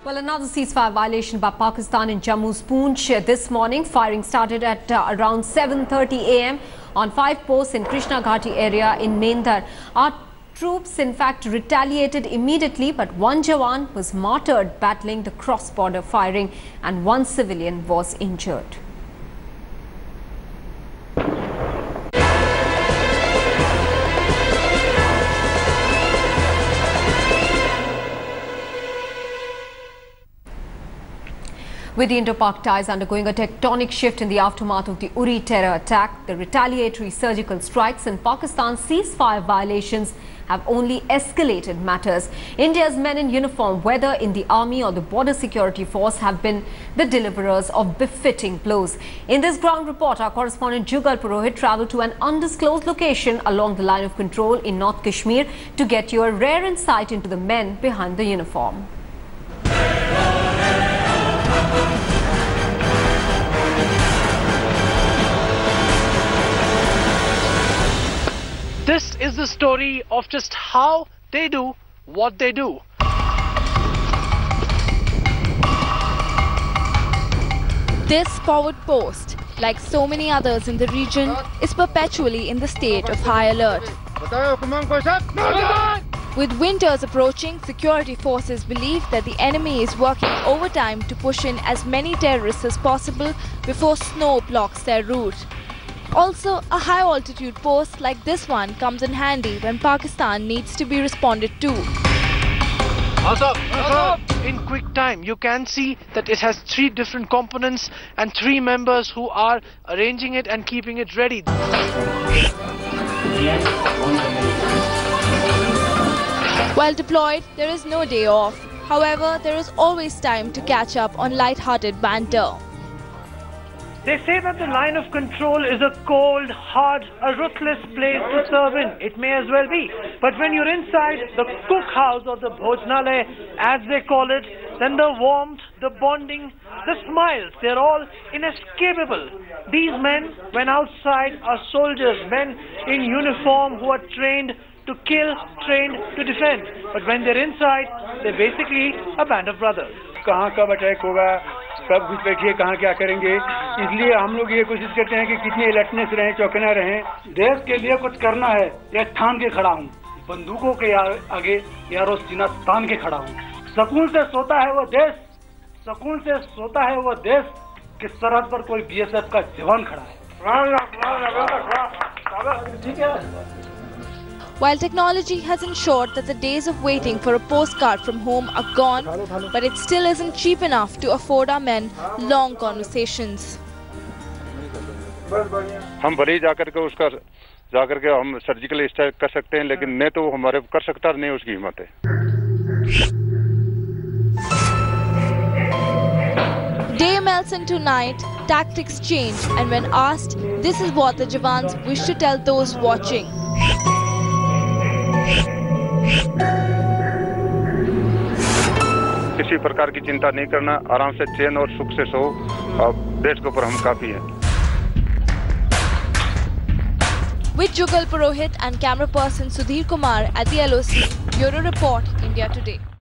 Well, another ceasefire violation by Pakistan in Jammu's Poonch this morning. Firing started at around 7:30 a.m. on 5 posts in Krishna Ghati area in Mendhar. Our troops, in fact, retaliated immediately, but one Jawan was martyred battling the cross-border firing and one civilian was injured. With the Indo-Pak ties undergoing a tectonic shift in the aftermath of the Uri terror attack, the retaliatory surgical strikes and Pakistan's ceasefire violations have only escalated matters. India's men in uniform, whether in the army or the border security force, have been the deliverers of befitting blows. In this ground report, our correspondent Jugal Purohit travelled to an undisclosed location along the line of control in North Kashmir to get you a rare insight into the men behind the uniform. This is the story of just how they do what they do. This forward post, like so many others in the region, is perpetually in the state of high alert. With winters approaching, security forces believe that the enemy is working overtime to push in as many terrorists as possible before snow blocks their route. Also, a high-altitude post like this one comes in handy when Pakistan needs to be responded to. In quick time, you can see that it has 3 different components and 3 members who are arranging it and keeping it ready. While deployed, there is no day off. However, there is always time to catch up on light-hearted banter. They say that the line of control is a cold, hard, a ruthless place to serve in. It may as well be. But when you're inside the cook house or the bhojnalay, as they call it, then the warmth, the bonding, the smiles, they're all inescapable. These men, when outside, are soldiers, men in uniform who are trained to kill, trained to defend. But when they're inside, they're basically a band of brothers. कहाँ कब attack होगा, कब घुसपैठिए, कहाँ क्या करेंगे, इसलिए हम लोग ये कोशिश करते हैं कि कितने अलर्टनेस रहें, चौकना रहें। देश के लिए कुछ करना है, या थाम के खड़ा हूँ, बंदूकों के आगे यारो सीना तान के खड़ा हूँ। सुकून से सोता है वो देश, सुकून से सोता है वो देश कि सरहद पर कोई बीएसएफ का जवान खड़ा है। ठीक है। While technology has ensured that the days of waiting for a postcard from home are gone, but it still isn't cheap enough to afford our men long conversations. हम भले ही जाकर के हम सर्जिकल स्ट्राइक कर सकते हैं, लेकिन नहीं तो हमारे कर सकता नहीं, उसकी हिम्मत है। Day melts into night, tactics change, and when asked, this is what the Jawans wish to tell those watching. किसी प्रकार की चिंता नहीं करना, आराम से चैन और सुख से सो, और देश के ऊपर हम काफी हैं। With Jugal Purohit and camera person Sudhir Kumar at the LOC, Bureau Report, India Today.